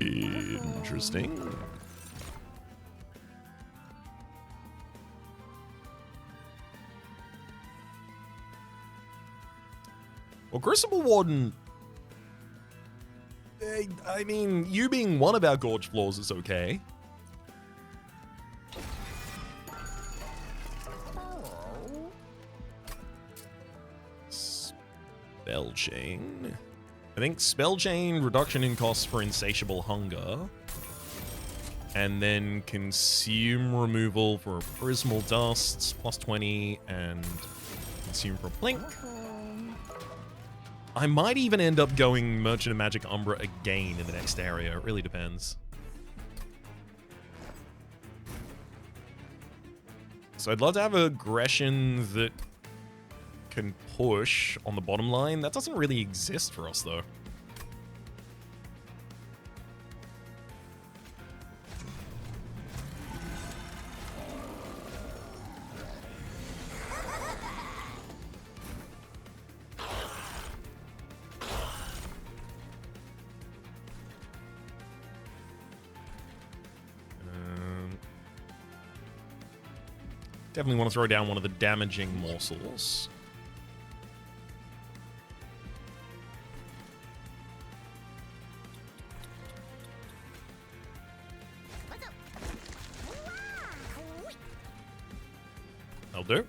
Interesting. Well, Crucible Warden... I mean, you being one of our Gorge floors is okay. Spell Chain. I think Spell Chain, reduction in costs for Insatiable Hunger. And then Consume removal for Prismal Dusts, plus 20, and Consume for Blink. I might even end up going Merchant of Magic Umbra again in the next area. It really depends. So I'd love to have aggression that can push on the bottom line. That doesn't really exist for us, though. Definitely want to throw down one of the damaging morsels. That'll do.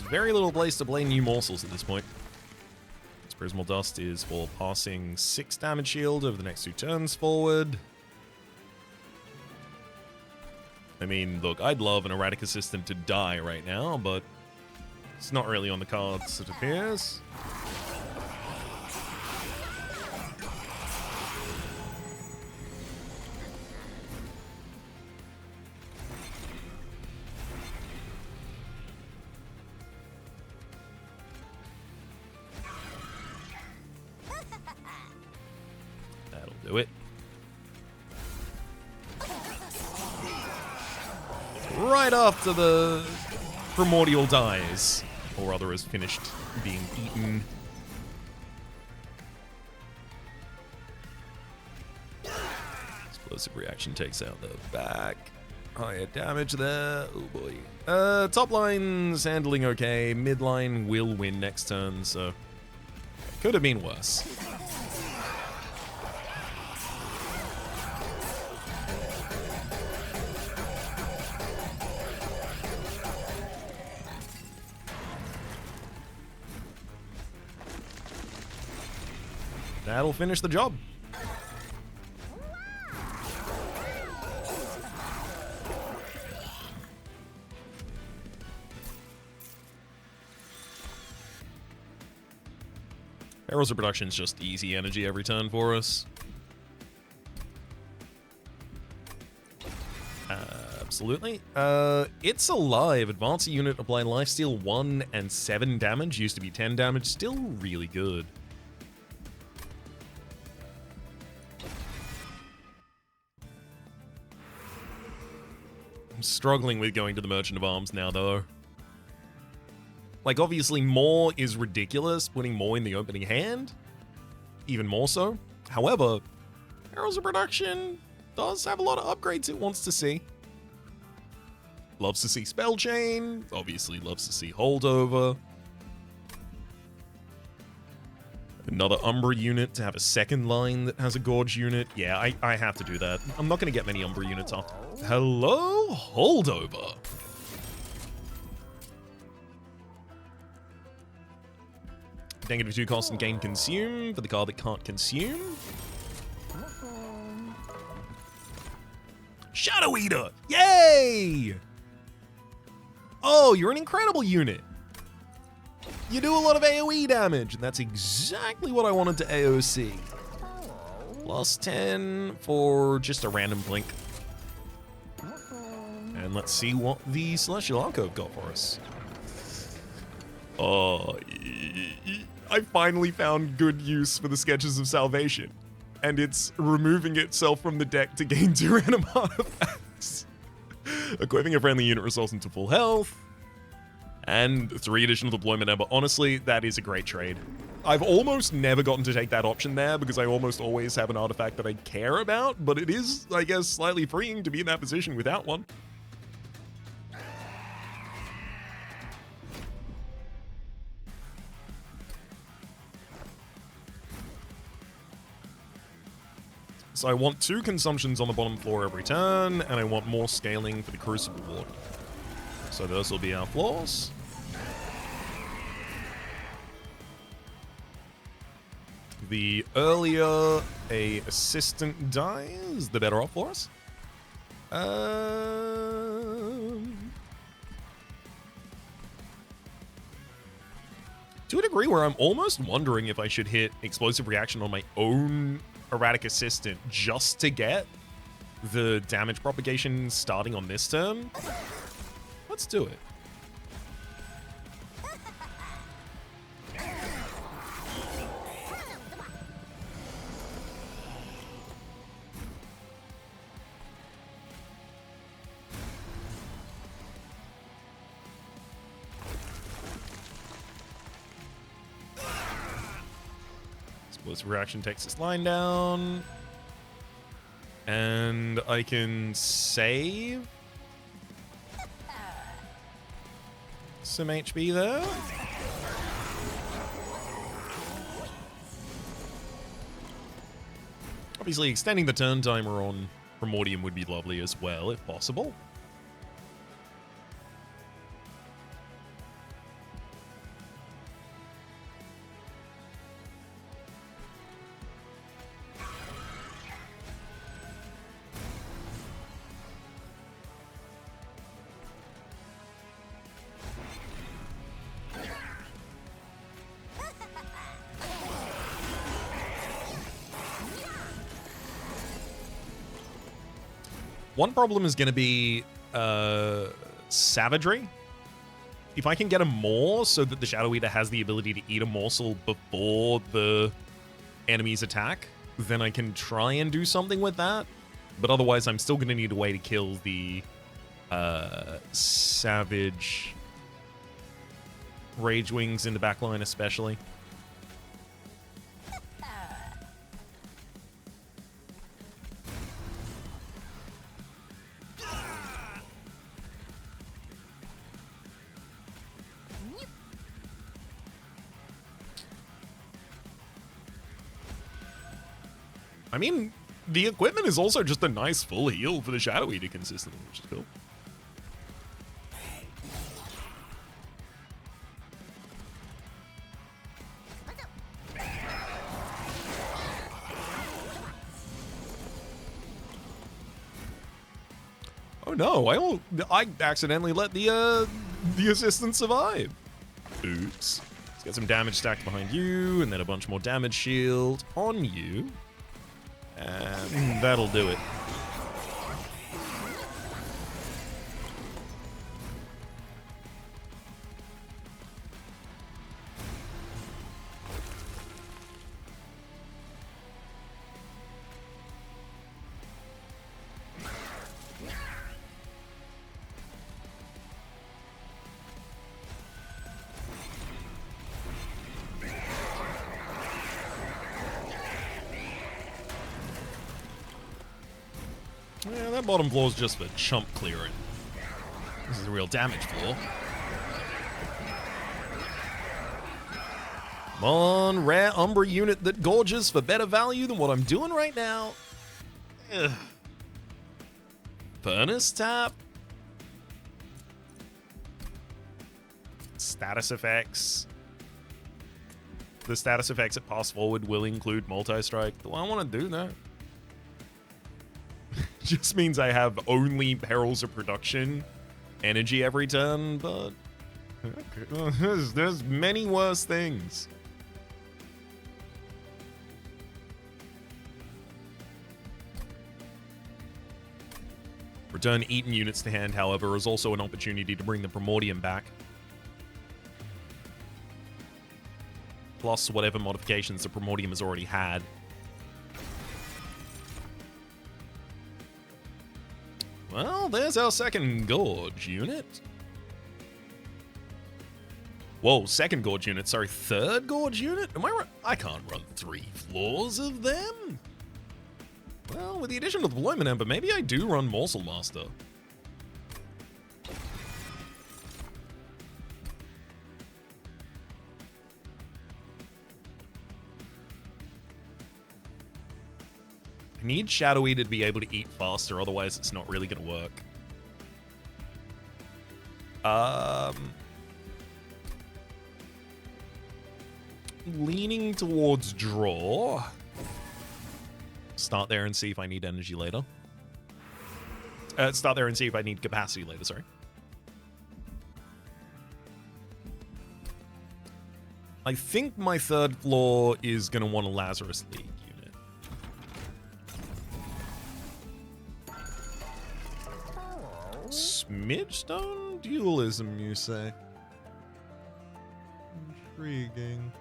Very little place to play new morsels at this point. This Prismal Dust is for passing 6 damage shield over the next 2 turns forward. I mean, look, I'd love an Erratic Assistant to die right now, but it's not really on the cards, it appears. Do it. Right after the Primordial dies, or rather is finished being eaten. Explosive reaction takes out the back. Higher damage there. Oh boy. Top line's handling okay. Mid line will win next turn, so could have been worse. That'll finish the job. Barrels of Production's just easy energy every turn for us. Absolutely. It's alive. Advance a unit, apply lifesteal 1 and 7 damage. Used to be 10 damage. Still really good. Struggling with going to the Merchant of Arms now, though. Like, obviously, more is ridiculous, putting more in the opening hand. Even more so. However, Barrels of Production does have a lot of upgrades it wants to see. Loves to see Spell Chain. Obviously loves to see Holdover. Another Umbra unit to have a second line that has a Gorge unit. Yeah, I have to do that. I'm not going to get many Umbra units after. Hello? Holdover. -2 cost and gain consume for the card that can't consume. Shadow Eater! Yay! Oh, you're an incredible unit. You do a lot of AoE damage, and that's exactly what I wanted to AOC. Plus 10 for just a random blink. And let's see what the Celestial Alcove got for us. Oh, I finally found good use for the Sketches of Salvation. And it's removing itself from the deck to gain 2 random artifacts. Equipping a friendly unit resource into full health. And 3 additional deployment number. Honestly, that is a great trade. I've almost never gotten to take that option there because I almost always have an artifact that I care about, but it is, I guess, slightly freeing to be in that position without one. So I want 2 consumptions on the bottom floor every turn, and I want more scaling for the Crucible Ward. So those will be our floors. The earlier a assistant dies, the better off for us. To a degree where I'm almost wondering if I should hit explosive reaction on my own erratic assistant just to get the damage propagation starting on this turn. Let's do it. Explosive reaction takes this line down. And I can save some HP there. Obviously, extending the turn timer on Primordium would be lovely as well, if possible. One problem is going to be savagery. If I can get a maw so that the Shadow Eater has the ability to eat a morsel before the enemy's attack, then I can try and do something with that. But otherwise, I'm still going to need a way to kill the Savage Rage Wings in the backline especially. I mean, the equipment is also just a nice full heal for the Shadow Eater consistently, which is cool. Oh no, I accidentally let the assistant survive. Oops. Let's get some damage stacked behind you, and then a bunch more damage shield on you. And that'll do it. Yeah, that bottom floor is just for chump clearing. This is a real damage floor. Come on, rare Umbra unit that gorges for better value than what I'm doing right now. Ugh. Furnace tap. Status effects. The status effects at pass forward will include multi-strike. Do I want to do that? Just means I have only Perils of Production energy every turn, but there's many worse things. Return eaten units to hand, however, is also an opportunity to bring the Primordium back. Plus whatever modifications the Primordium has already had. Well, there's our second gorge unit. Whoa, second gorge unit. Sorry, third gorge unit? Am I right? I can't run 3 floors of them. Well, with the addition of the deployment ember, maybe I do run Morsel Master. I need Shadow Eater to be able to eat faster, otherwise it's not really going to work. Leaning towards draw. Start there and see if I need energy later. Start there and see if I need capacity later, sorry. I think my third floor is going to want a Lazarus League unit. Smidgestone dualism, you say? Intriguing.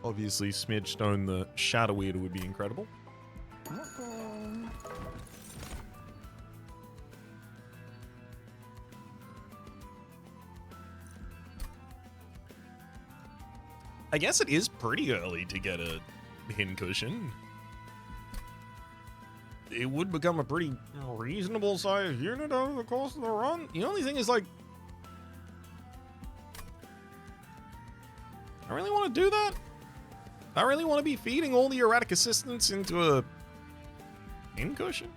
Obviously, Smidgestone the Shadow Eater would be incredible. I guess it is pretty early to get a pincushion. It would become a pretty reasonable sized unit over the course of the run. The only thing is, like, I really want to do that? I really want to be feeding all the erratic assistants into a pincushion?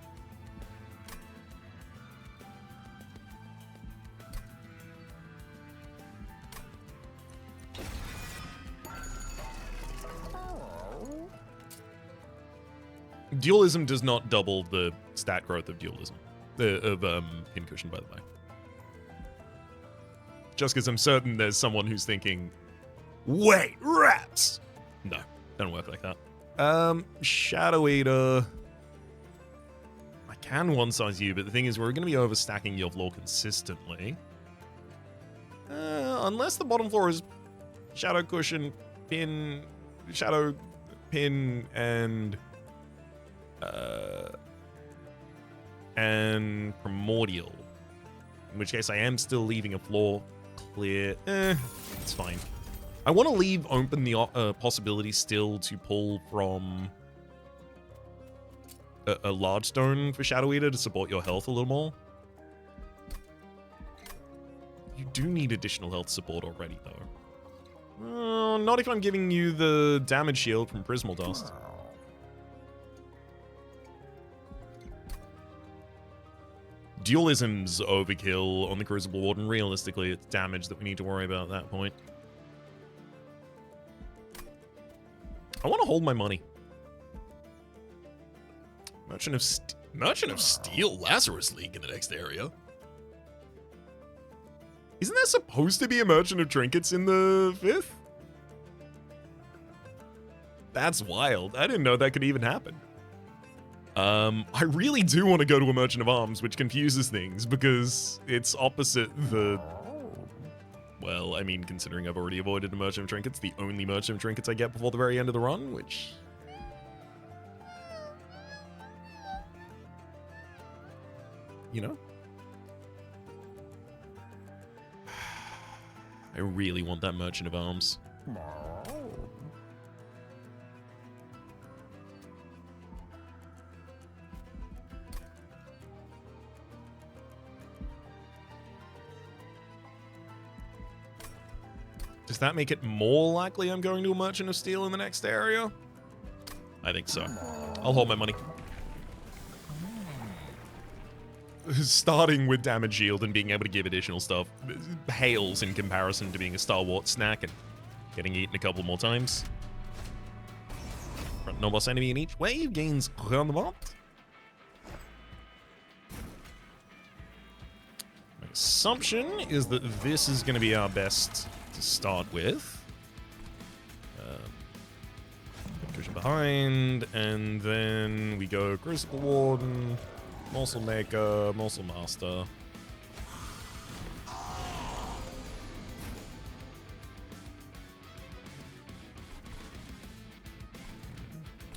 Dualism does not double the stat growth of dualism. Pincushion, by the way. Just because I'm certain there's someone who's thinking, wait, rats! No, don't work like that. Shadow Eater. I can one-size you, but the thing is, we're going to be overstacking your floor consistently. Unless the bottom floor is Shadow Cushion, Pin, Shadow Pin, and Primordial. In which case, I am still leaving a floor clear. It's fine. I want to leave open the possibility still to pull from a large stone for Shadow Eater to support your health a little more. You do need additional health support already, though. Not if I'm giving you the damage shield from Prismal Dust. Dualism's overkill on the Crucible Warden. Realistically, it's damage that we need to worry about at that point. I want to hold my money. Merchant of Steel Lazarus League in the next area. Isn't there supposed to be a Merchant of Trinkets in the 5th? That's wild. I didn't know that could even happen. I really do want to go to a Merchant of Arms, which confuses things because it's opposite the... Well, I mean, considering I've already avoided a Merchant of Trinkets, the only Merchant of Trinkets I get before the very end of the run, which... You know? I really want that Merchant of Arms. Does that make it more likely I'm going to a Merchant of Steel in the next area? I think so. I'll hold my money. Starting with damage shield and being able to give additional stuff hails in comparison to being a Stalwart snack and getting eaten a couple more times. Front no boss enemy in each wave gains rendement. My assumption is that this is going to be our best to start with. Cushion behind, and then we go Crucible Warden, Morsel Maker, Morsel Master.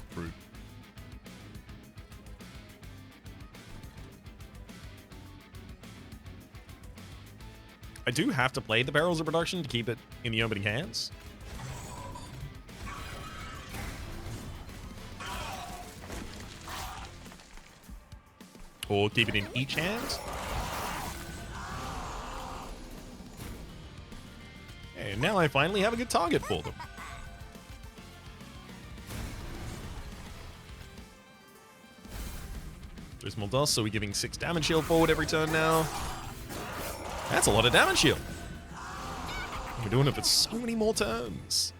Fruit. I do have to play the Perils of Production to keep it in the opening hands. Or keep it in each hand. And now I finally have a good target for them. Three small dust, so we're giving 6 damage shield forward every turn now. That's a lot of damage shield. We're doing it for so many more turns.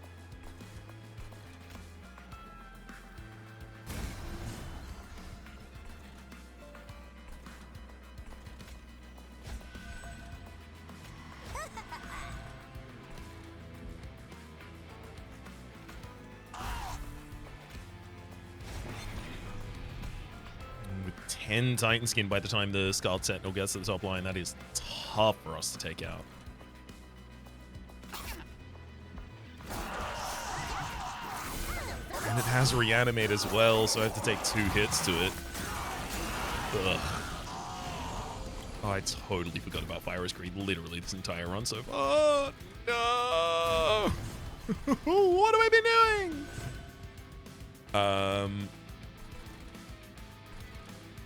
With 10 Titan Skin by the time the Scarred Sentinel gets to the top line, that is tough for us to take out. And it has Reanimate as well, so I have to take 2 hits to it. Ugh. Oh, I totally forgot about Fire Creed literally this entire run so far. Oh, no! What have I been doing?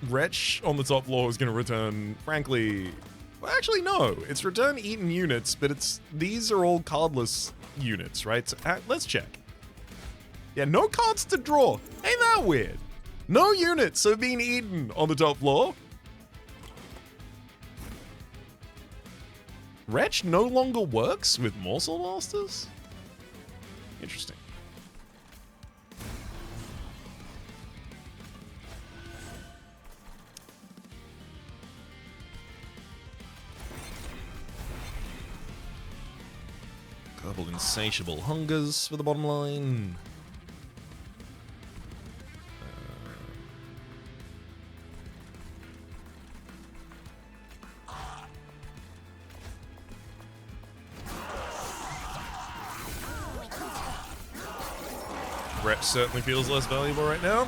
Wretch on the top floor is going to return, frankly... Well, actually, no. It's return Eaten units, but these are all cardless units, right? So, let's check. Yeah, no cards to draw. Ain't that weird? No units have been eaten on the top floor. Wretch no longer works with Morsel Masters? Interesting. Couple insatiable hungers for the bottom line. Rep certainly feels less valuable right now.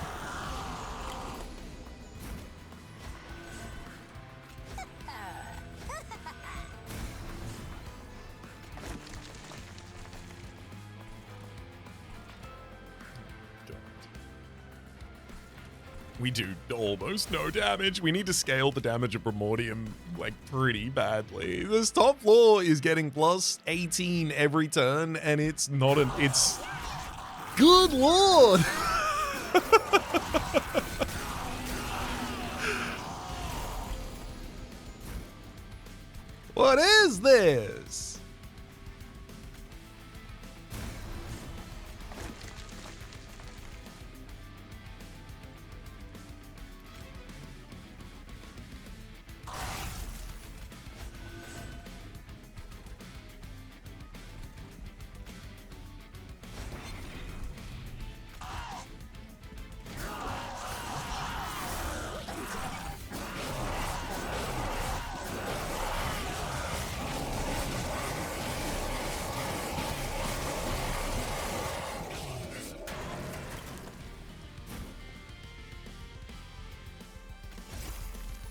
We do almost no damage. We need to scale the damage of Primordium, like, pretty badly. This top floor is getting plus 18 every turn, and it's not an... It's... Good lord! What is this?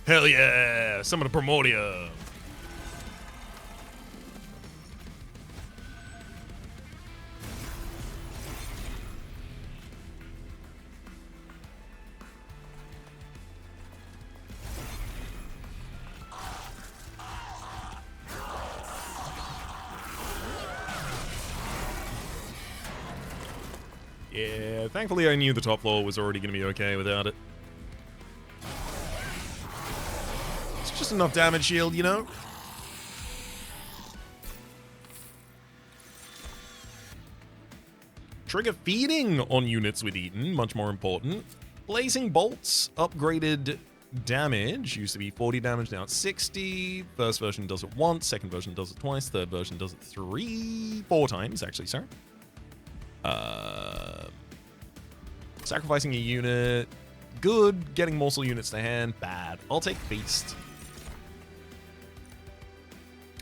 Hell yeah! Summon a Primordium! Yeah, thankfully I knew the top floor was already going to be okay without it. Just enough damage shield, you know? Trigger feeding on units with Eaten, much more important. Blazing Bolts, upgraded damage. Used to be 40 damage, now it's 60. First version does it once, second version does it twice, third version does it 4 times, actually, sorry. Sacrificing a unit, good. Getting morsel units to hand, bad. I'll take Feast.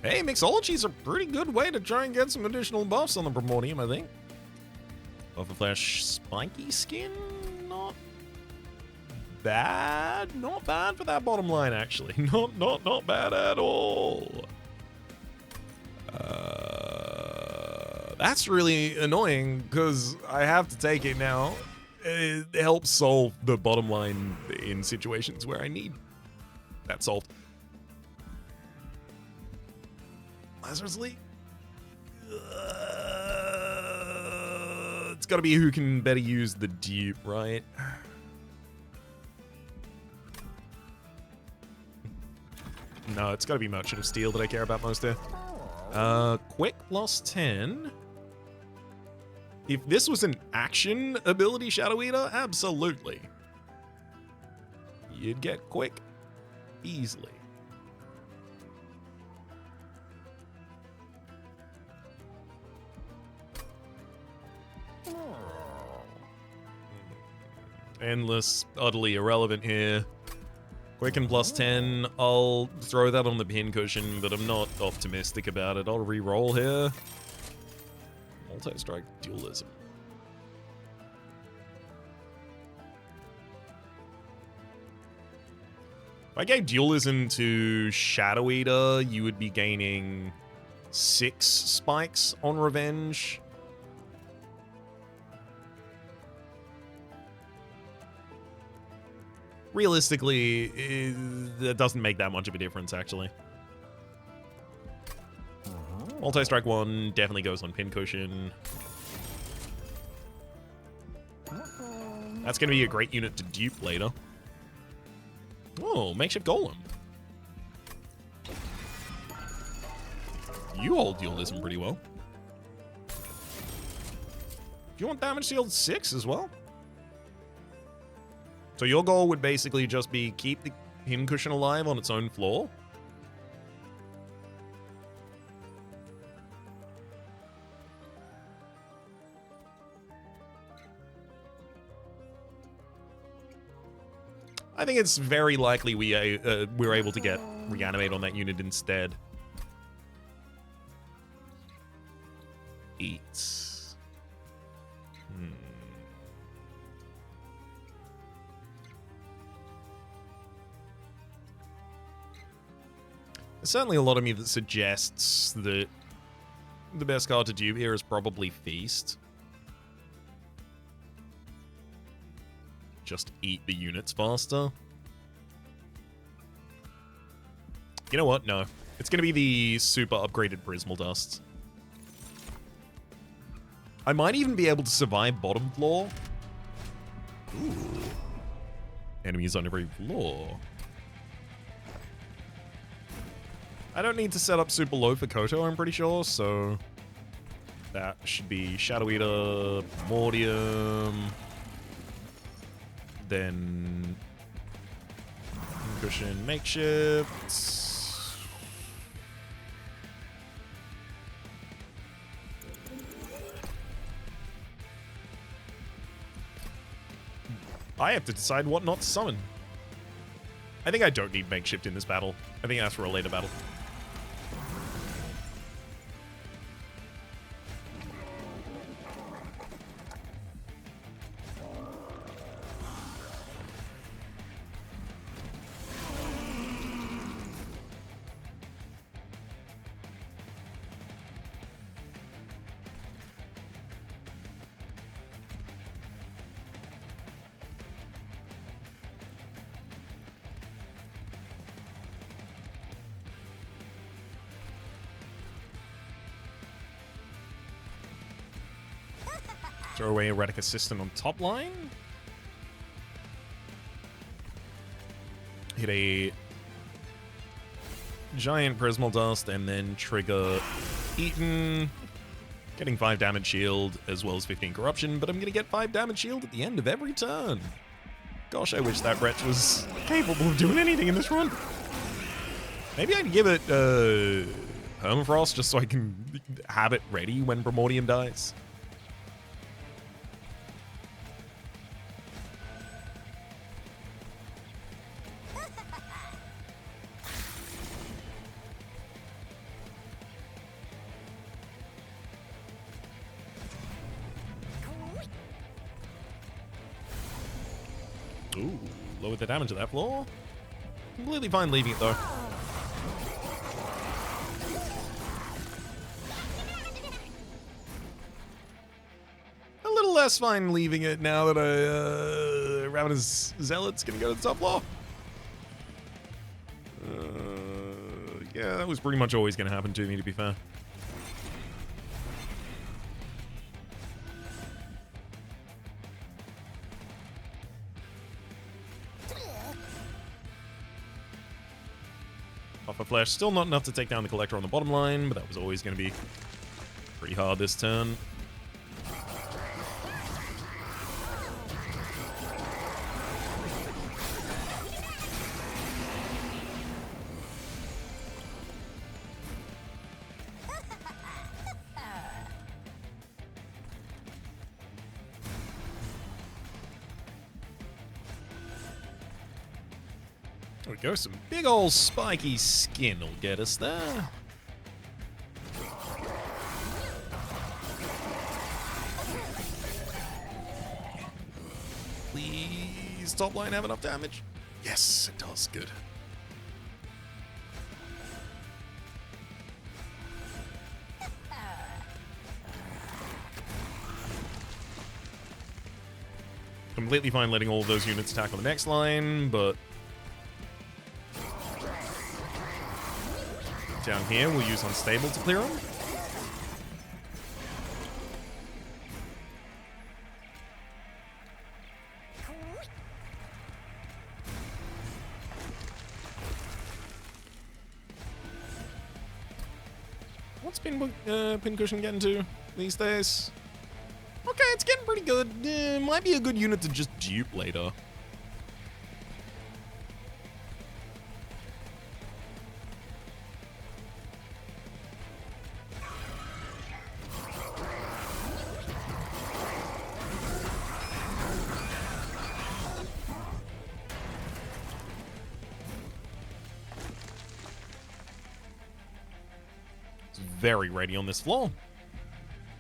Hey, Mixology's a pretty good way to try and get some additional buffs on the Primordium, I think. Buffer Flash Spiky Skin? Not bad. Not bad for that bottom line, actually. Not bad at all. That's really annoying, because I have to take it now. It helps solve the bottom line in situations where I need that solved. Lazarus League? It's gotta be who can better use the dupe, right? No, it's gotta be Merchant of Steel that I care about most here. Quick plus 10. If this was an action ability, Shadow Eater, absolutely. You'd get quick easily. Endless, utterly irrelevant here. Quicken plus 10, I'll throw that on the pincushion, but I'm not optimistic about it. I'll re-roll here. Multi-strike dualism. If I gave dualism to Shadow Eater, you would be gaining 6 spikes on revenge. Realistically, that doesn't make that much of a difference, actually. Multi-strike 1 definitely goes on pincushion. That's going to be a great unit to dupe later. Oh, makeshift golem. You hold dualism pretty well. Do you want damage shield 6 as well? So your goal would basically just be keep the pincushion alive on its own floor. I think it's very likely we're able to get reanimate on that unit instead. Eats. There's certainly a lot of me that suggests that the best card to dupe here is probably Feast. Just eat the units faster. You know what? No. It's going to be the super upgraded Prismal Dust. I might even be able to survive bottom floor. Ooh. Enemies on every floor. I don't need to set up super low for Koto, I'm pretty sure, so that should be Shadow Eater, Primordium, then Cushion Makeshift. I have to decide what not to summon. I think I don't need Makeshift in this battle. I think that's for a later battle. Throw away Erratic Assistant on top line. Hit a giant Prismal Dust and then trigger Eaton. Getting 5 damage shield as well as 15 corruption, but I'm going to get 5 damage shield at the end of every turn. Gosh, I wish that wretch was capable of doing anything in this run. Maybe I'd give it Permafrost just so I can have it ready when Primordium dies. Ooh, lowered the damage of that floor. Completely fine leaving it though. less fine leaving it now that Ravenous Zealot's gonna go to the top floor. Yeah, that was pretty much always gonna happen to me, to be fair. Buffer Flash, still not enough to take down the Collector on the bottom line, but that was always gonna be pretty hard this turn. There we go, some big old spiky skin will get us there. Please, top line have enough damage? Yes, it does. Good. Completely fine letting all of those units attack on the next line, but down here, we'll use Unstable to clear them. What's Pincushion getting to these days? Okay, it's getting pretty good. Might be a good unit to just dupe later. Very ready on this floor.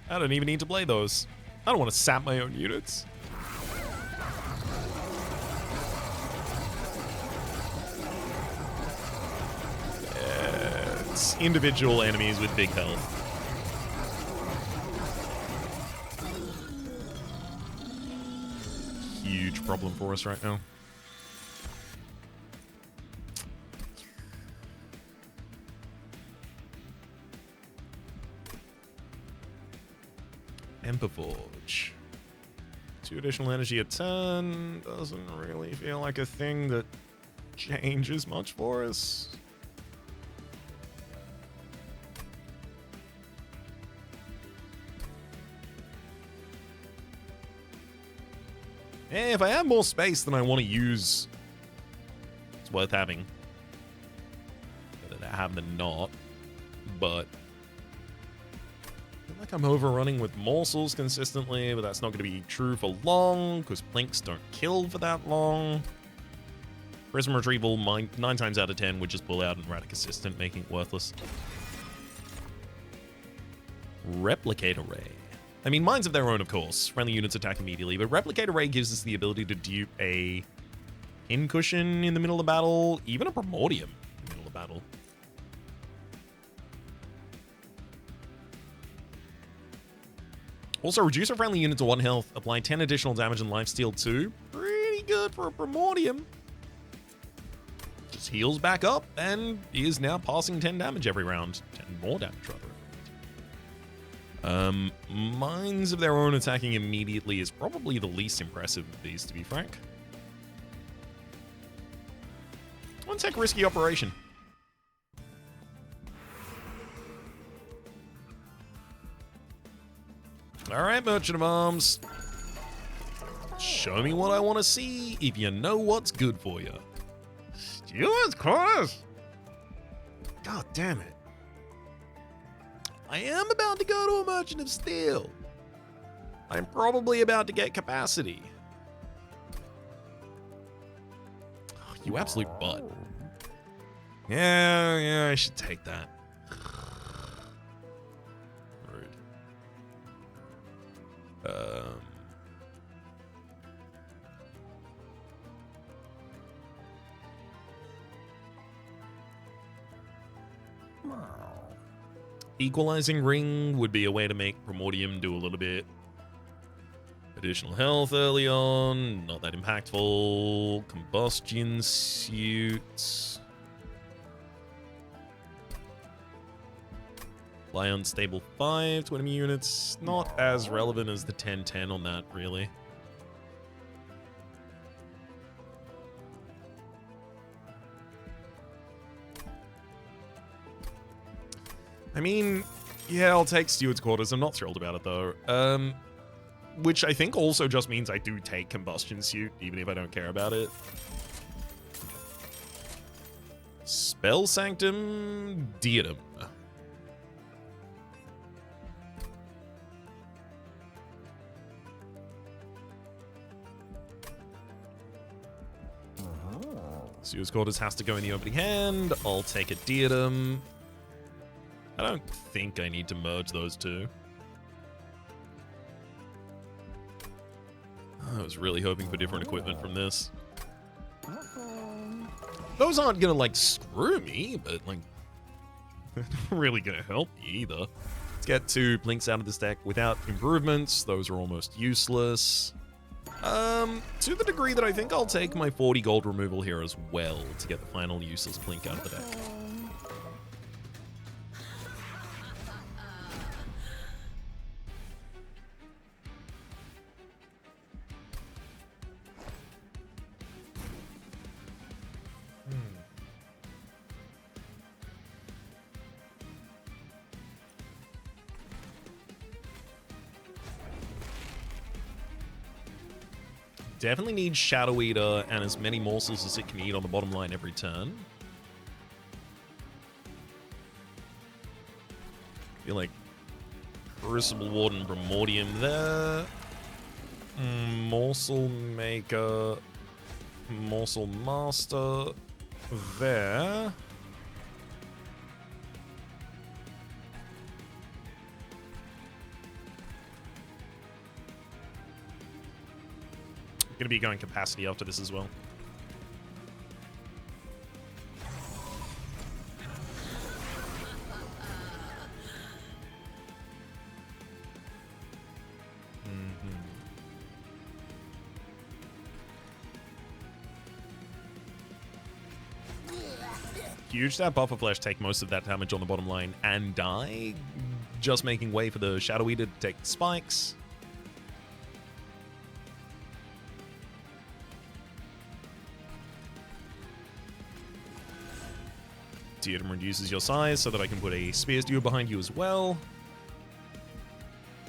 I don't even need to play those. I don't want to sap my own units. It's individual enemies with big health. Huge problem for us right now. Forge. 2 additional energy a turn doesn't really feel like a thing that changes much for us. If I have more space than I want to use, it's worth having. Better to have than not, but like I'm overrunning with morsels consistently, but that's not going to be true for long, because plinks don't kill for that long. Prism Retrieval, 9 times out of 10, would just pull out and Radic Assistant, making it worthless. Replicate Array. I mean, mines of their own, of course. Friendly units attack immediately, but Replicate Array gives us the ability to dupe a Pincushion in the middle of battle, even a Primordium in the middle of battle. Also, reduce our friendly unit to 1 health, apply 10 additional damage and lifesteal 2. Pretty good for a Primordium. Just heals back up and is now passing 10 damage every round. 10 more damage, rather. Mines of their own attacking immediately is probably the least impressive of these, to be frank. One tech risky operation. Alright, Merchant of Arms. Show me what I want to see if you know what's good for you. Stewart's Quarters! God damn it. I am about to go to a Merchant of Steel. I'm probably about to get capacity. Oh, you absolute butt. Yeah, I should take that. Equalizing Ring would be a way to make Primordium do a little bit Additional health early on, not that impactful. Combustion suits. Fly unstable 5 to enemy units. Not as relevant as the 10-10 on that, really. I mean, yeah, I'll take Steward's Quarters. I'm not thrilled about it, though. Which I think also just means I do take Combustion Suit, even if I don't care about it. Spell Sanctum, Diadem. Steward's Quarters has to go in the opening hand. I'll take a Diadem. I don't think I need to merge those two. I was really hoping for different equipment from this. Those aren't gonna, like, screw me, but, like, they're not really gonna help me either. Let's get 2 Blinks out of this deck without improvements. Those are almost useless. To the degree that I think I'll take my 40 gold removal here as well to get the final useless Blink out of the deck. Definitely needs Shadow Eater and as many morsels as it can eat on the bottom line every turn. I feel like Crucible Warden, Primordium there. Morsel Maker, Morsel Master there. Going to be going capacity after this as well. Huge that Buffer Flesh take most of that damage on the bottom line and die, just making way for the Shadow Eater to take the spikes. Diadem reduces your size so that I can put a Spear Stew behind you as well.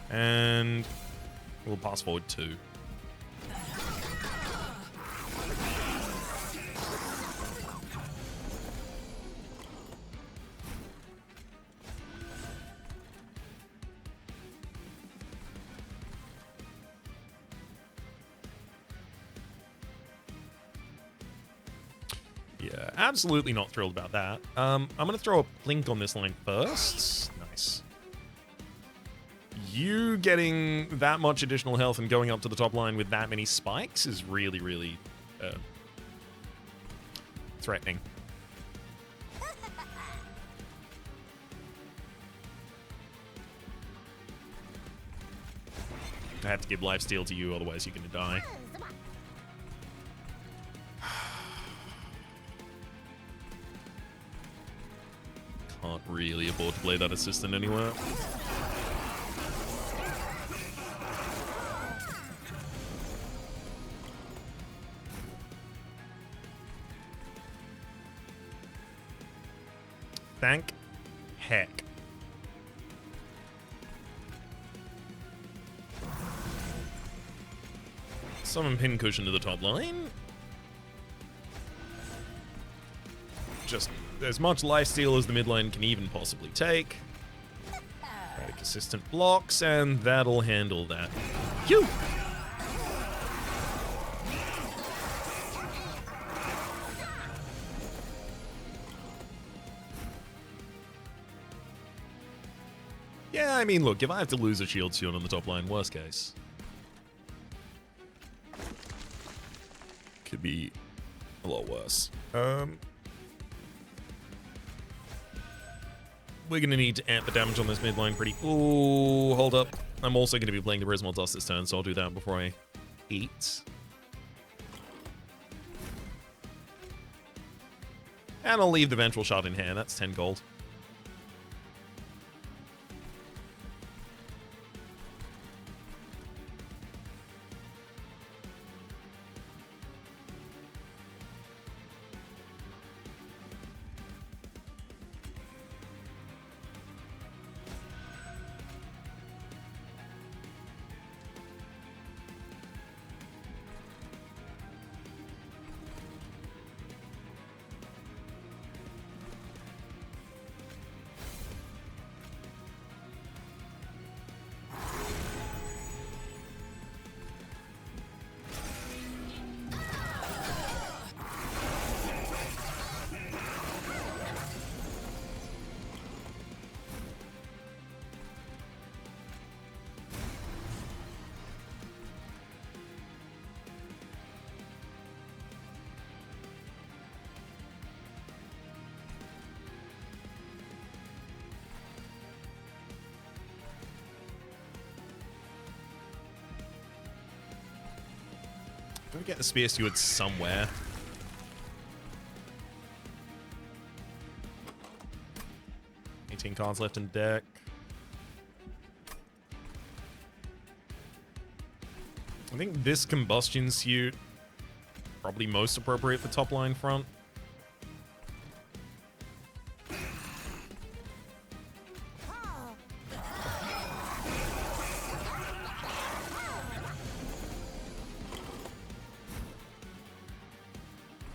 And we'll pass forward 2. Yeah, absolutely not thrilled about that. I'm going to throw a Blink on this line first. Nice. You getting that much additional health and going up to the top line with that many spikes is really, really threatening. I have to give lifesteal to you, otherwise you're going to die. Can't really afford to play that assistant anywhere. Thank heck. Summon Pincushion to the top line. Just as much lifesteal as the midline can even possibly take. Take assistant blocks, and that'll handle that. Phew! Yeah, I mean, look, if I have to lose a shield shield on the top line, worst case. Could be a lot worse. We're gonna need to amp the damage on this midline pretty... Ooh, hold up. I'm also going to be playing the Prismal Dust this turn, so I'll do that before I eat. And I'll leave the Vengeful Shard in hand. That's 10 gold. Do I get the Spear Steward somewhere? $18 cards left in deck. I think this Combustion Suit probably most appropriate for top line front.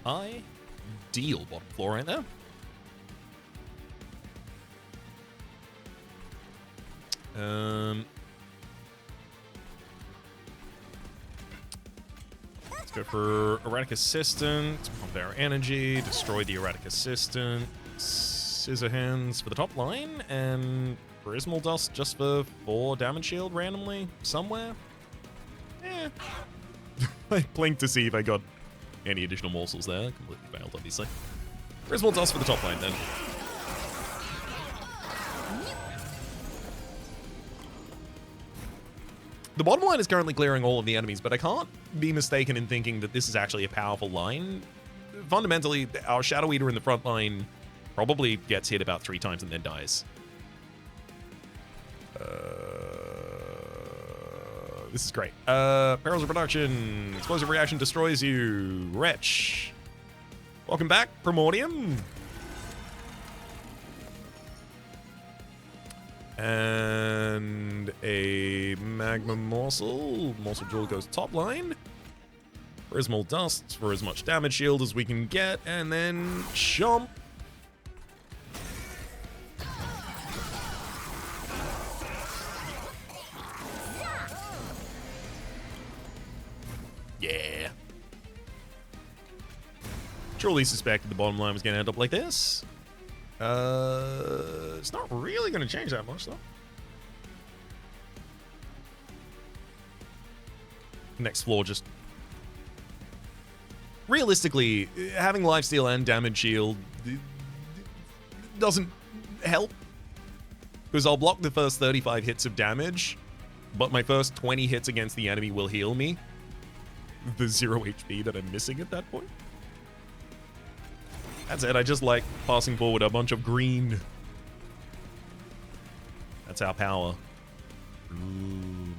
Ideal bottom floor right there. Let's go for Erratic Assistant, pump our energy, destroy the Erratic Assistant, Scissor Hands for the top line, and Prismal Dust just for 4 damage shield randomly somewhere. Eh. I blinked to see if I got any additional morsels there. Completely failed, obviously. Prismal Dust for the top line then. The bottom line is currently clearing all of the enemies, but I can't be mistaken in thinking that this is actually a powerful line. Fundamentally, our Shadow Eater in the front line probably gets hit about 3 times and then dies. This is great. Perils of Production. Explosive Reaction destroys you. Wretch. Welcome back, Primordium. And a Magma Morsel. Morsel Jewel goes top line. Prismal Dust for as much damage shield as we can get. And then Chomp. Yeah. Truly suspected the bottom line was going to end up like this. It's not really going to change that much, though. Next floor just... Realistically, having lifesteal and damage shield doesn't help. Because I'll block the first 35 hits of damage, but my first 20 hits against the enemy will heal me. The 0 HP that I'm missing at that point. That's it, I just like passing forward a bunch of green. That's our power. Ooh.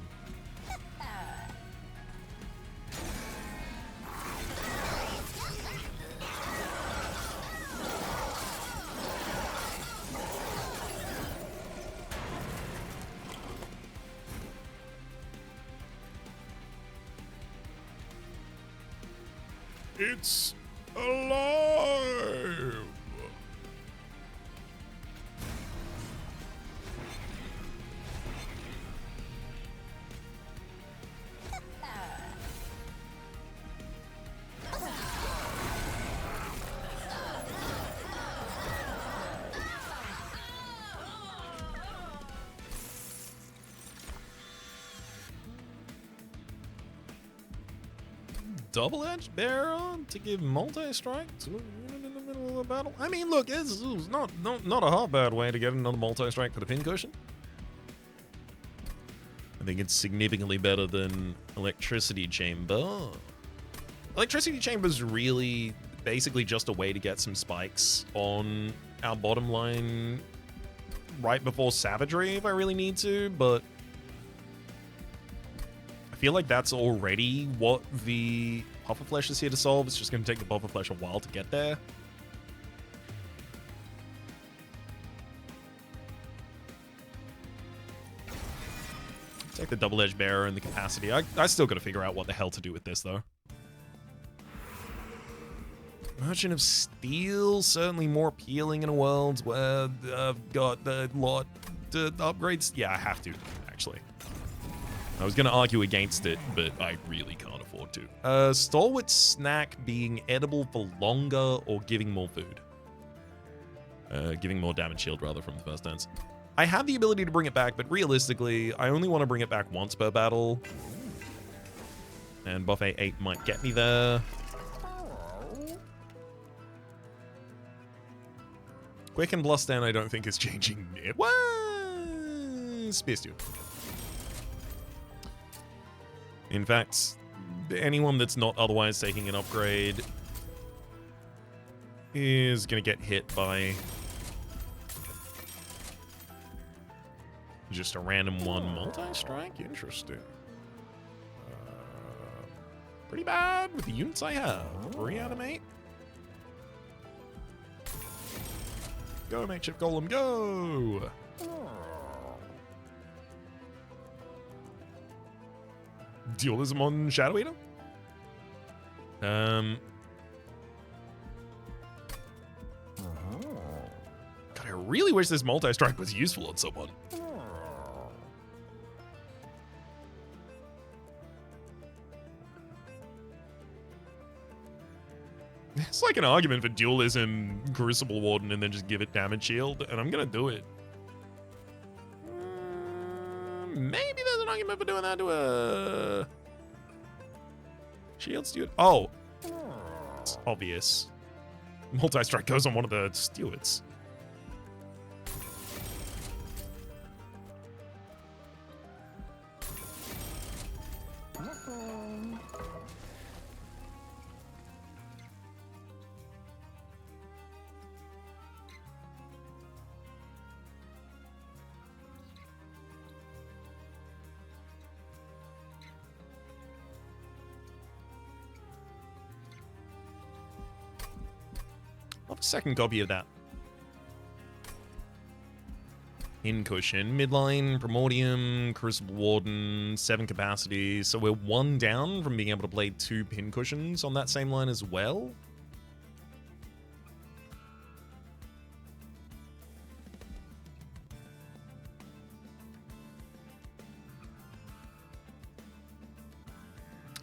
It's alive! Double-edged barrel to give multi-strike in the middle of the battle. I mean, look, it's not a half bad way to get another multi-strike for the pin cushion. I think it's significantly better than Electricity Chamber. Electricity Chamber is really basically just a way to get some spikes on our bottom line right before Savagery if I really need to, but I feel like that's already what the Pufferflesh is here to solve. It's just going to take the Pufferflesh a while to get there. Take the Double-Edged Bearer and the Capacity. I still got to figure out what the hell to do with this, though. Merchant of Steel, certainly more appealing in a world where I've got a lot to upgrades. Yeah, I have to, actually. I was going to argue against it, but I really can't afford to. Stalwart Snack being edible for longer or giving more food? Giving more damage shield, rather, from the first dance. I have the ability to bring it back, but realistically, I only want to bring it back once per battle. And Buffet 8 might get me there. Quick and Blustein I don't think is changing it. What? Spear Stew. In fact, anyone that's not otherwise taking an upgrade is going to get hit by just a random one. Multi-strike? Interesting. Pretty bad with the units I have. Reanimate. Go, Makeshift Golem, go! Dualism on Shadow Eater? God, I really wish this multi-strike was useful on someone. It's like an argument for dualism, Crucible Warden, and then just give it damage shield, and I'm gonna do it. Maybe there's an argument for doing that to a shield steward. Oh, it's obvious. Multi-strike goes on one of the stewards. Second copy of that. Pincushion, midline, Primordium, Crucible Warden, 7 capacity. So we're 1 down from being able to play 2 Pincushions on that same line as well.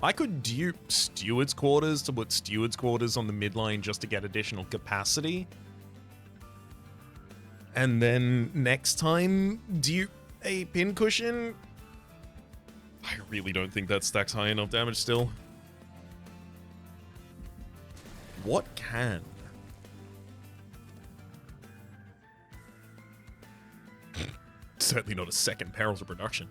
I could dupe Steward's Quarters to put Steward's Quarters on the midline just to get additional capacity. And then next time, dupe a Pincushion. I really don't think that stacks high enough damage still. What can? Certainly not a second Perils of Production.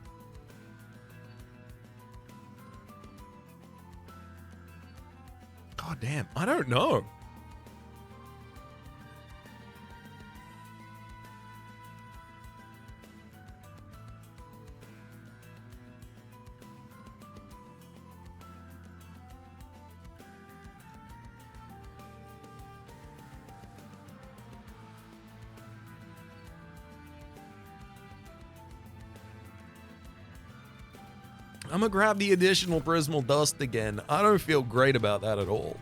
God damn, I don't know. I'm gonna grab the additional Prismal Dust again. I don't feel great about that at all.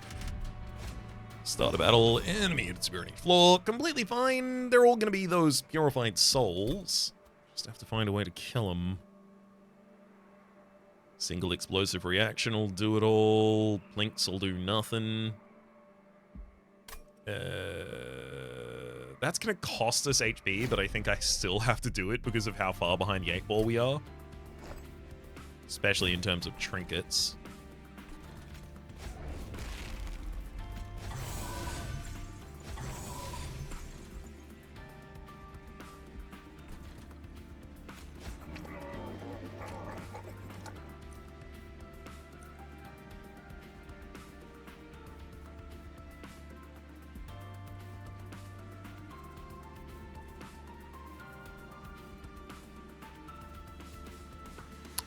Start a battle, enemy at Severity Floor. Completely fine. They're all gonna be those Purified Souls. Just have to find a way to kill them. Single Explosive Reaction will do it all. Plinks will do nothing. That's gonna cost us HP, but I think I still have to do it because of how far behind the 8-ball we are. Especially in terms of trinkets.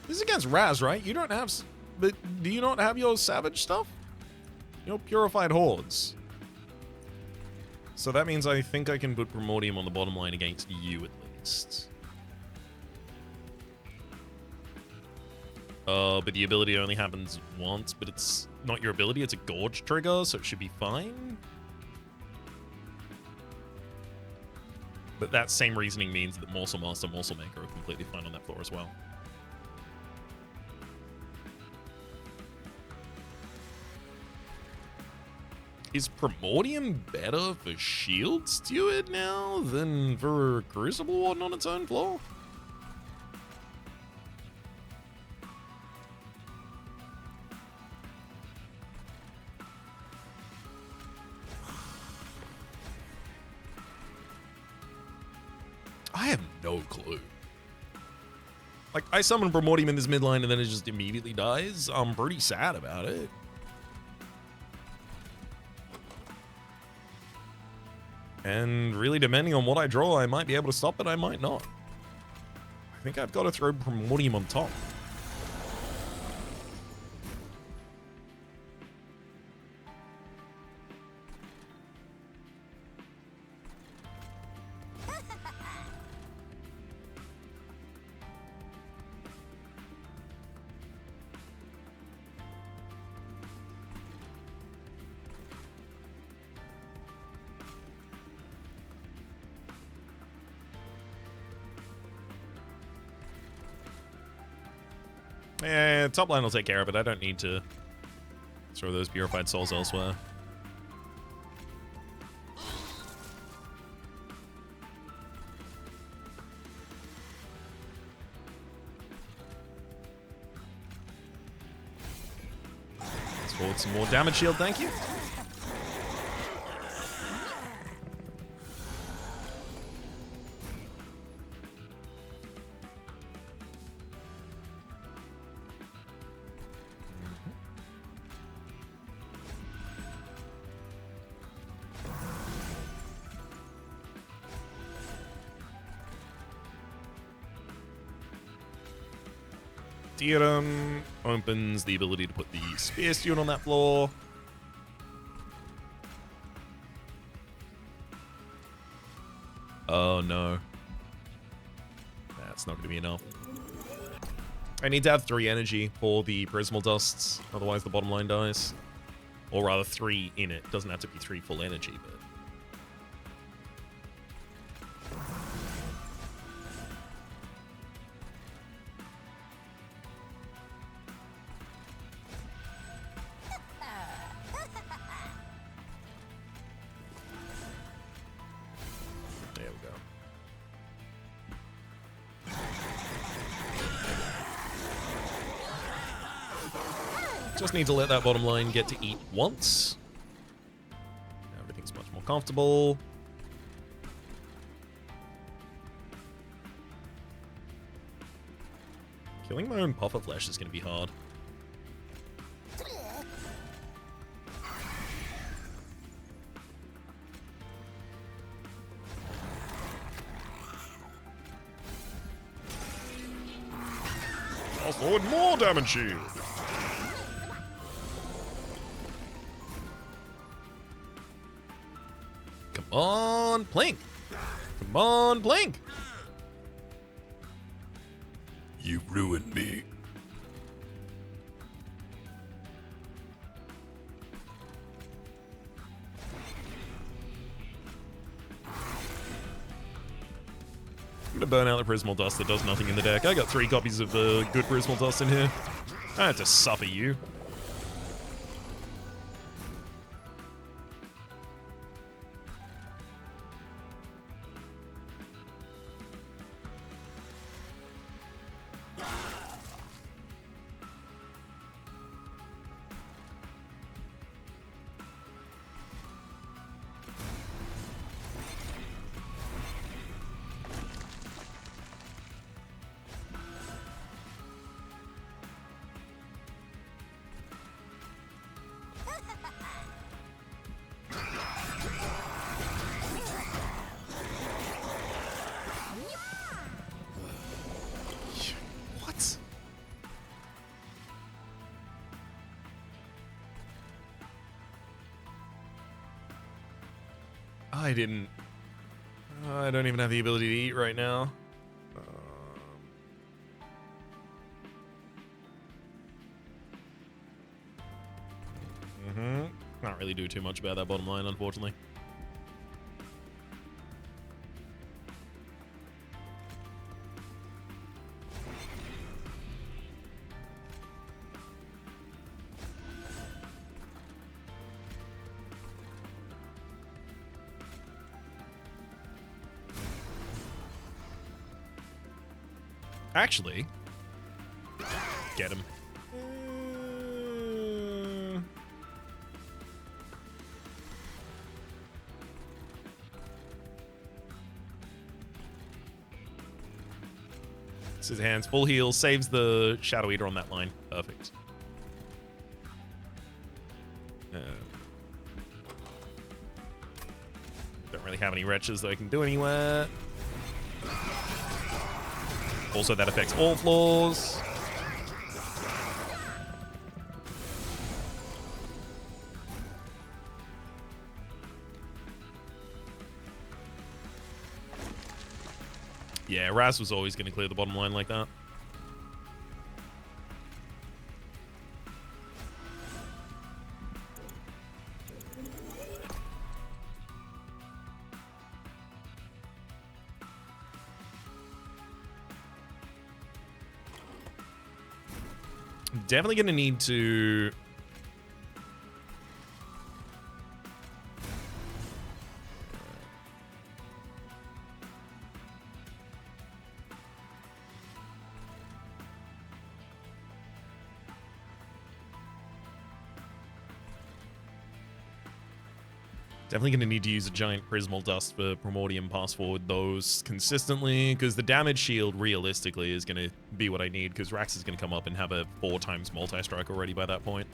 This is against Raz, right? You don't have... But do you not have your Savage stuff? Your Purified Hordes. So that means I think I can put Primordium on the bottom line against you at least. But the ability only happens once, but it's not your ability, it's a Gorge trigger, so it should be fine. But that same reasoning means that Morsel Master, Morsel Maker are completely fine on that floor as well. Is Primordium better for Shield Steward now than for Crucible Warden on its own floor? I have no clue. Like, I summon Primordium in this midline and then it just immediately dies. I'm pretty sad about it. And really, depending on what I draw, I might be able to stop it, I might not. I think I've got to throw Primordium on top. Yeah, top line will take care of it. I don't need to throw those Purified Souls elsewhere. Let's forward some more damage shield, thank you. Theorem opens the ability to put the Spear Steward on that floor. Oh no. That's not going to be enough. I need to have 3 energy for the Prismal Dusts, otherwise the bottom line dies. Or rather 3 in it. Doesn't have to be 3 full energy, but... Just need to let that bottom line get to eat once. Now everything's much more comfortable. Killing my own Puffer Flesh is going to be hard. I'll forward more damage shield. Come on, Plink. Come on, Plink. You ruined me. I'm gonna burn out the Prismal Dust that does nothing in the deck. I got 3 copies of good Prismal Dust in here. I have to suffer you. I didn't. I don't even have the ability to eat right now. Can't really do too much about that bottom line, unfortunately. Actually, get him. It's his hands. Full heal. Saves the Shadow Eater on that line. Perfect. Don't really have any wretches that I can do anywhere. Also, that affects all floors. Yeah, Raz was always going to clear the bottom line like that. Definitely going to need to... Definitely going to need to use a giant Prismal Dust for Primordium pass forward those consistently, because the damage shield realistically is going to be what I need, because Rax is going to come up and have a 4 times multi-strike already by that point.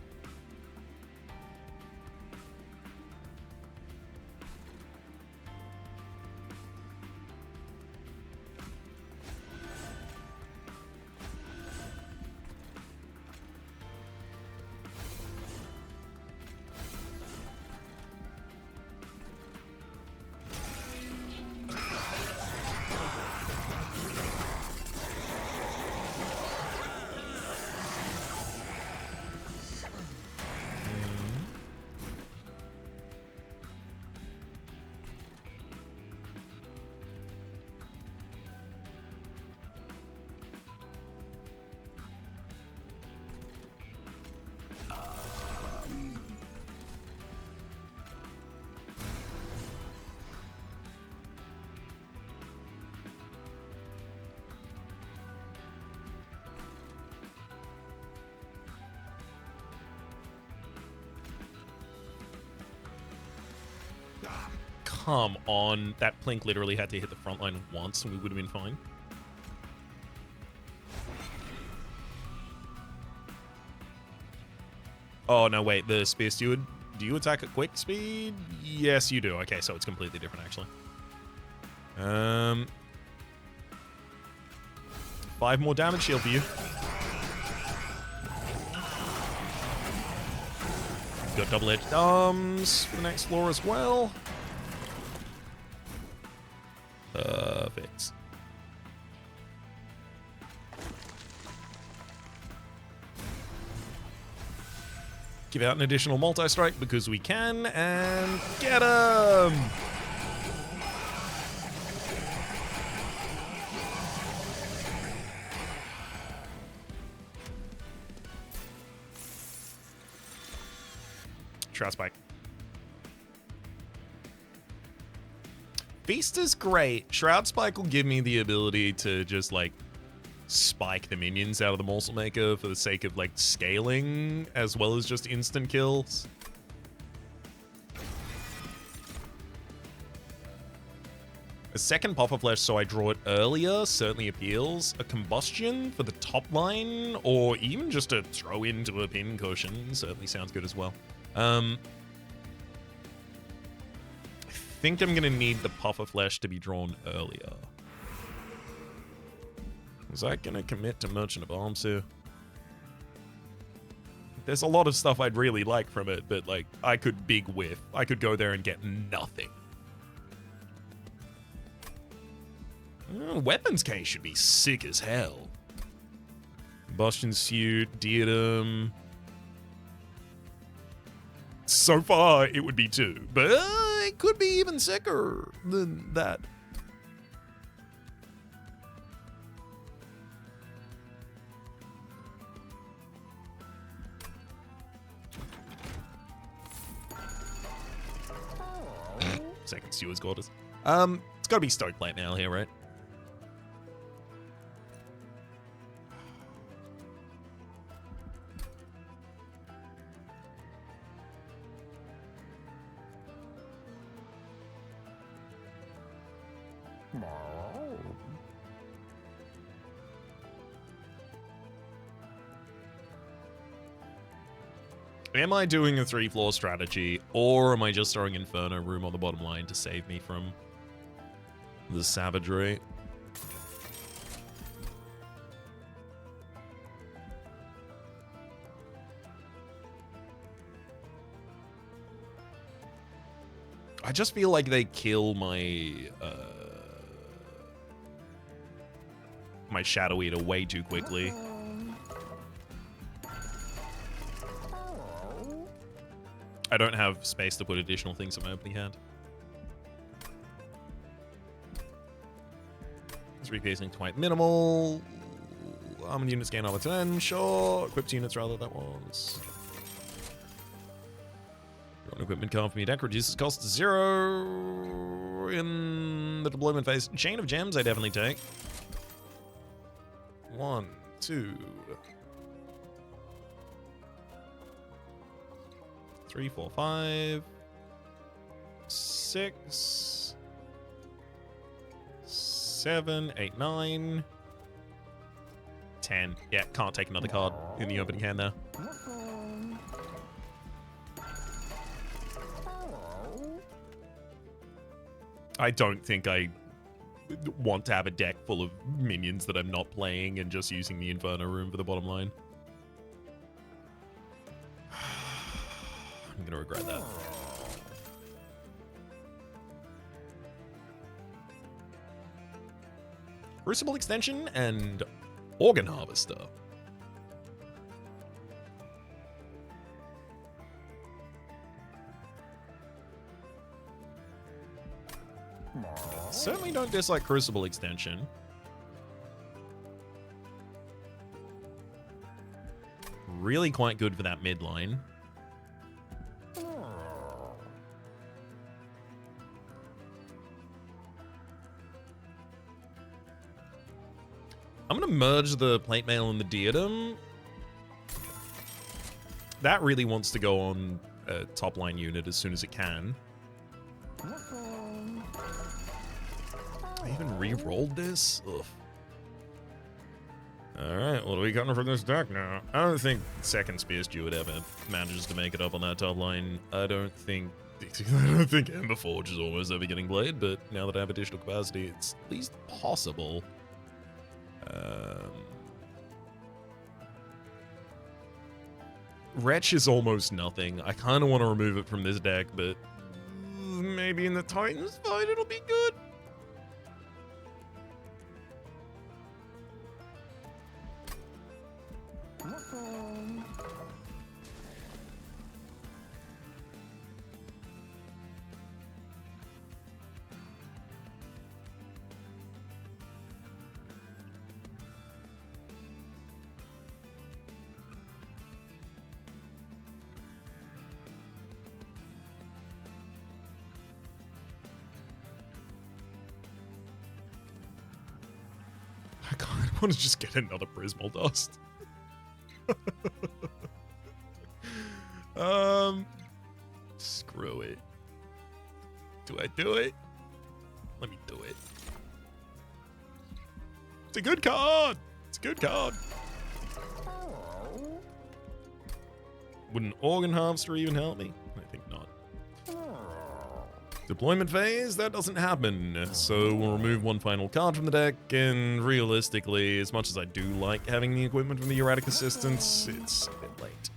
Come on. That Plink literally had to hit the front line once and we would have been fine. Oh, no, wait. The Spear Steward, do you attack at quick speed? Yes, you do. Okay, so it's completely different, actually. 5 more damage shield for you. Got double-edged thumbs for the next floor as well. Perfect. Give out an additional multi-strike because we can, and get him! Shroud Spike. Feast is great. Shroud Spike will give me the ability to just, like, spike the minions out of the Morsel Maker for the sake of, like, scaling, as well as just instant kills. A second Puffer Flesh so I draw it earlier certainly appeals. A Combustion for the top line, or even just a throw into a pin cushion certainly sounds good as well. I think I'm going to need the Puffer Flesh to be drawn earlier. Was I going to commit to Merchant of Arms here? There's a lot of stuff I'd really like from it, but, like, I could big whiff. I could go there and get nothing. Weapons case should be sick as hell. Combustion suit, diadem. So far, it would be 2, but it could be even sicker than that. Second steward's quarters. It's got to be Stokeplate Mail here, right? Am I doing a 3-floor strategy, or am I just throwing Inferno Room on the bottom line to save me from the savagery? I just feel like they kill my my Shadow Eater way too quickly. I don't have space to put additional things in my opening hand. 3 piercing, quite minimal. Armored units gain armor 10, sure. Equipped units rather, that was. Equipment card from your deck reduces cost to 0 in the deployment phase. Chain of Gems, I definitely take. 1, 2, 3, 4, 5, 6, 7, 8, 9, 10. Yeah, can't take another card in the opening hand there. I don't think I want to have a deck full of minions that I'm not playing and just using the Inferno Room for the bottom line. I'm gonna regret that. Crucible Extension and Organ Harvester. Certainly don't dislike Crucible Extension. Really quite good for that midline. I'm going to merge the Plate Mail and the Diadem. That really wants to go on a top line unit as soon as it can. I even re-rolled this? Ugh. Alright, what are we cutting from this deck now? I don't think second Spear Steward ever manages to make it up on that top line. I don't think Ember Forge is almost ever getting played, but now that I have additional capacity, it's at least possible. Wretch is almost nothing. I kind of want to remove it from this deck, but maybe in the Titans fight it'll be good. I kind of want to just get another Prismal Dust. Screw it. Do I do it? Let me do it. It's a good card. It's a good card. Would an Organ Harvester even help me? I think not. Deployment phase, that doesn't happen. So we'll remove one final card from the deck, and realistically, as much as I do like having the equipment from the Erratic Assistance, it's a bit late.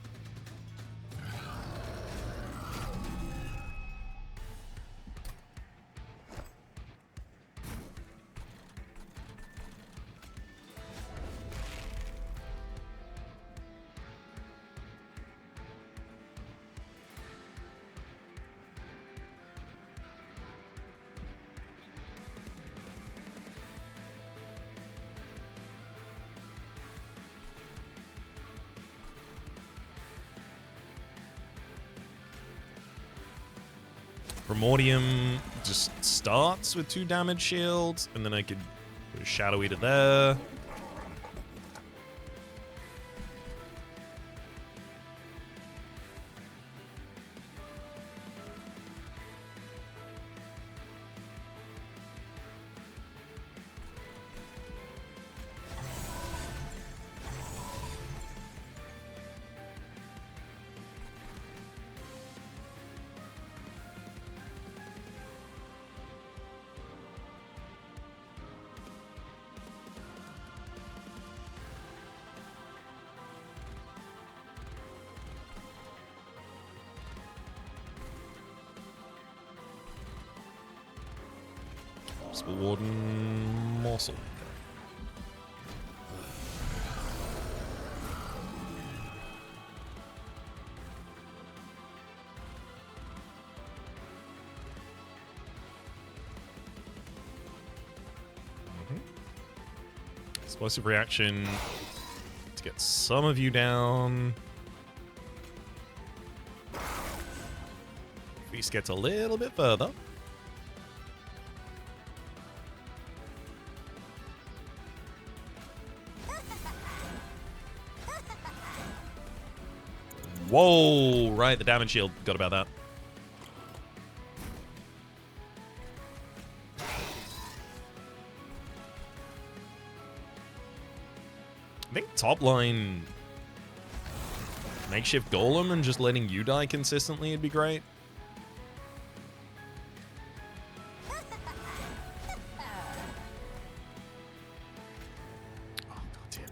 Primordium just starts with 2 damage shields, and then I could put a Shadow Eater there. Spell Warden Morsel. Explosive reaction to get some of you down. Beast gets a little bit further. Whoa, right, the damage shield. Forgot about that. I think top line makeshift golem and just letting you die consistently would be great. Oh, goddamn.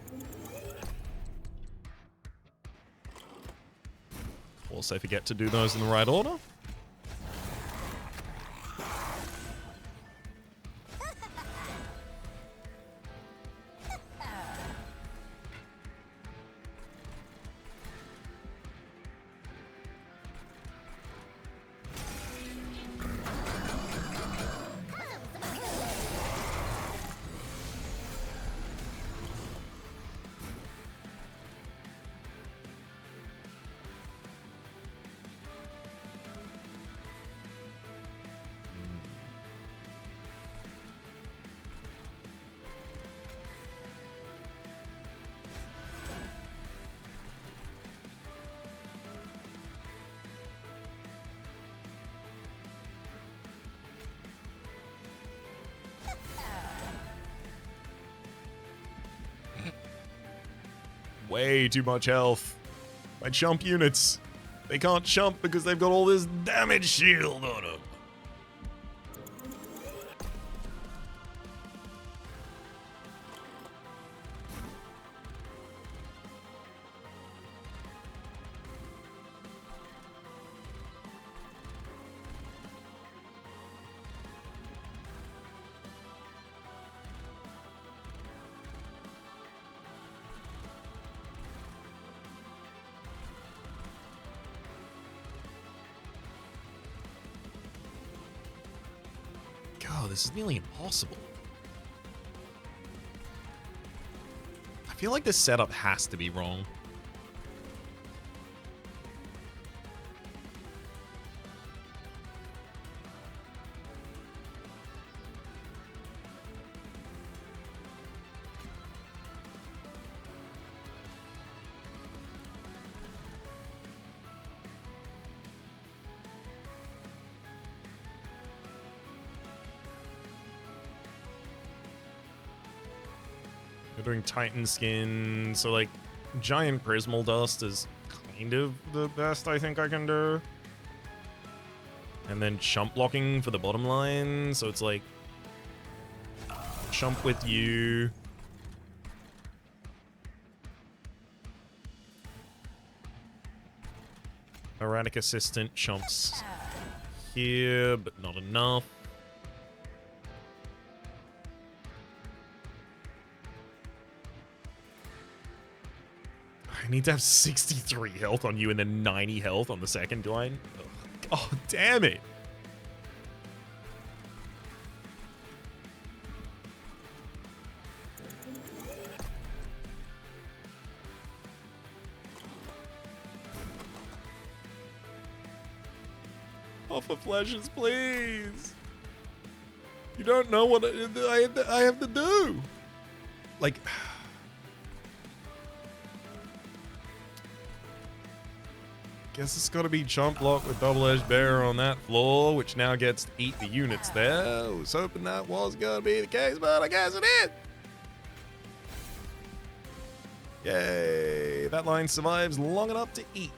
Also forget to do those in the right order. Way too much health. My chump units. They can't chump because they've got all this damage shield on them. God, this is nearly impossible. I feel like this setup has to be wrong. We're doing Titan Skin, so like Giant Prismal Dust is kind of the best I think I can do. And then Chump blocking for the bottom line, so it's like Chump with you. Erratic Assistant chumps here, but not enough. I need to have 63 health on you and then 90 health on the second line. Ugh. Oh, damn it. Puffer flashes, please. You don't know what I have to do. Like, guess it's got to be chomp block with double-edged bear on that floor, which now gets to eat the units there. I was hoping that was going to be the case, but I guess it is. Yay, that line survives long enough to eat.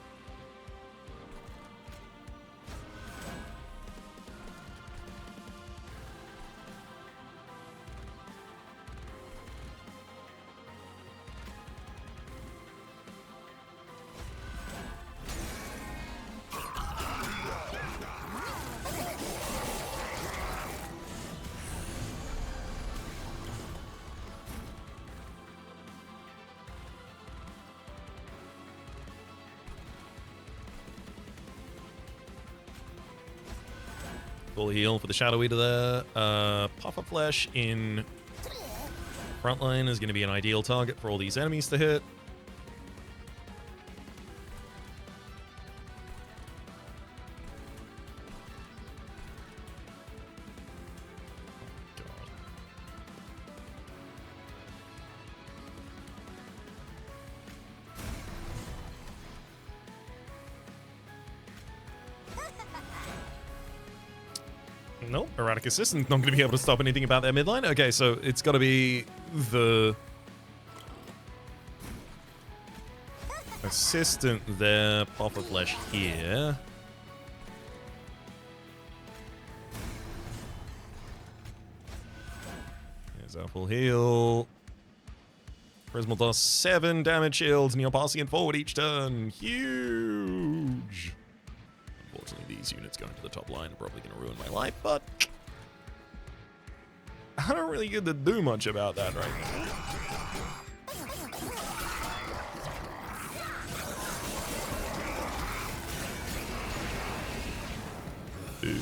Full heal for the Shadow Eater there. Puffer Flesh in frontline is going to be an ideal target for all these enemies to hit. Nope, Erratic Assistant's not going to be able to stop anything about their midline. Okay, so it's got to be the Assistant there, Puffer Flesh here. There's our full heal. Prismal does 7 damage shields, and you're passing it forward each turn. Huge. Unfortunately, these units going to the top line are probably going to ruin my life, but I don't really get to do much about that right now. Dude.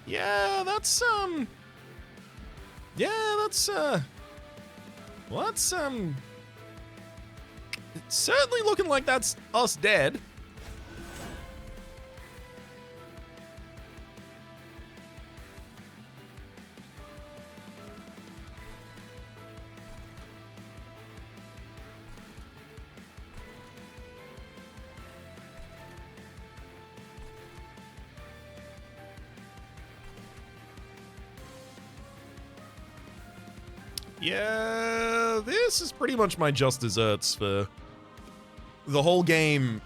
Yeah, that's it's certainly looking like that's us dead. Yeah, this is pretty much my just desserts for the whole game,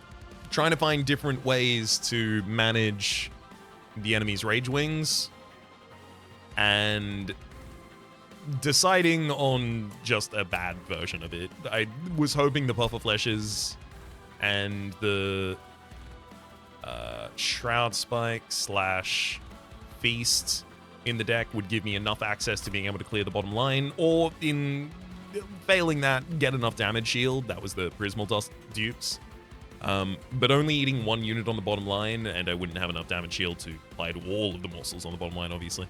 trying to find different ways to manage the enemy's rage wings and deciding on just a bad version of it. I was hoping the Puffer Fleshes and the Shroud Spike / Feast in the deck would give me enough access to being able to clear the bottom line, or in failing that, get enough damage shield. That was the Prismal Dust dupes. But only eating one unit on the bottom line, and I wouldn't have enough damage shield to apply to all of the morsels on the bottom line, obviously,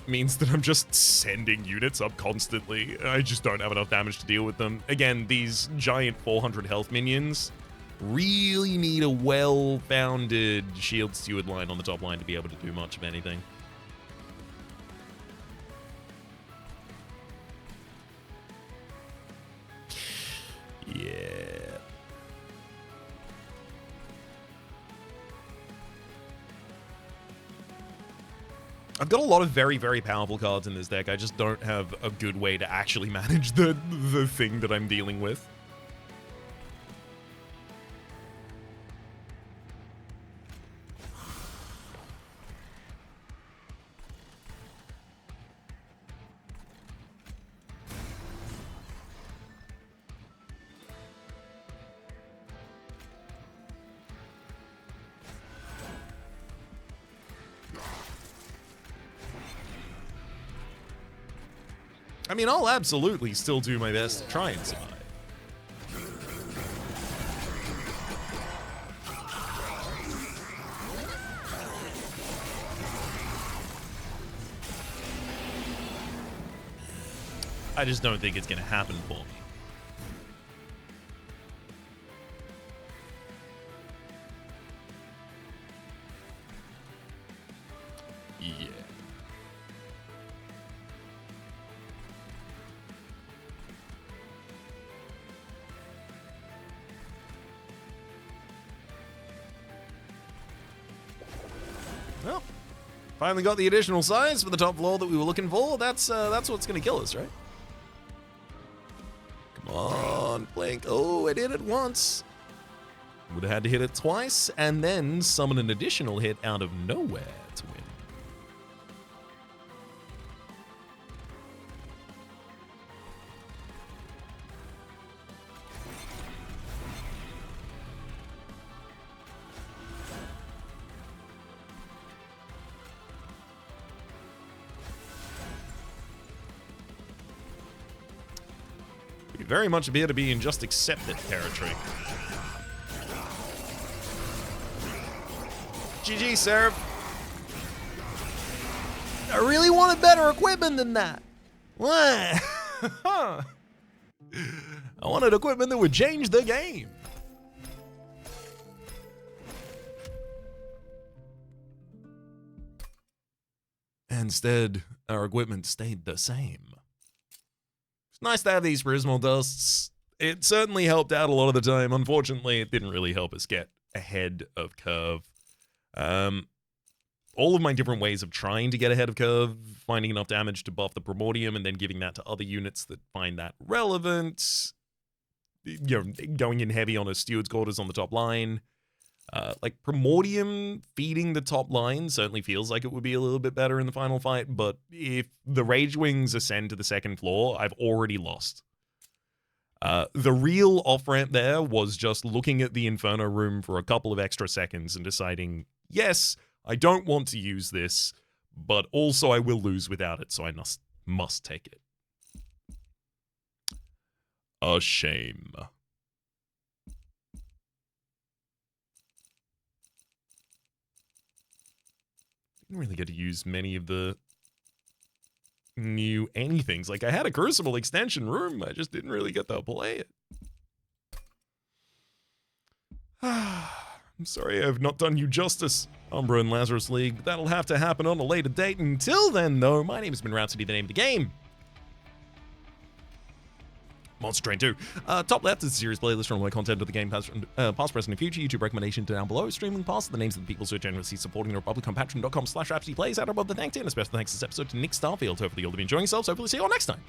means that I'm just sending units up constantly. I just don't have enough damage to deal with them. Again, these giant 400 health minions really need a well-founded shield steward line on the top line to be able to do much of anything. Yeah. I've got a lot of very, very powerful cards in this deck. I just don't have a good way to actually manage the thing that I'm dealing with. I mean, I'll absolutely still do my best to try and survive. I just don't think it's going to happen for me. Yeah. Well, finally got the additional size for the top floor that we were looking for. That's what's gonna kill us, right? Come on, Blink. Oh, it hit it once. Would have had to hit it twice and then summon an additional hit out of nowhere to win. We very much appear to be in just accepted territory. GG, Seraph. I really wanted better equipment than that. What? I wanted equipment that would change the game. Instead, our equipment stayed the same. It's nice to have these prismal dusts. It certainly helped out a lot of the time. Unfortunately, it didn't really help us get ahead of curve. All of my different ways of trying to get ahead of curve, finding enough damage to buff the Primordium and then giving that to other units that find that relevant, going in heavy on a Steward's Quarters on the top line. Like Primordium feeding the top line certainly feels like it would be a little bit better in the final fight, but if the Rage Wings ascend to the second floor, I've already lost. The real off-ramp there was just looking at the Inferno room for a couple of extra seconds and deciding, yes, I don't want to use this, but also I will lose without it, so I must take it. A shame. Didn't really get to use many of the new anythings. Like, I had a Crucible extension room, I just didn't really get to play it. I'm sorry I have not done you justice, Umbra and Lazarus League. That'll have to happen on a later date. Until then, though, my name has been Rhapsody, the name of the game. Monster Train 2. Top left is a series playlist from my content of the game, past, present, and future. YouTube recommendation down below. Streaming past the names of the people so generously supporting the Republic on patreon.com/RhapsodyPlays. Out above the thanks, and a special thanks this episode to Nick Starfield. Hopefully you'll be enjoying yourselves. Hopefully see you all next time.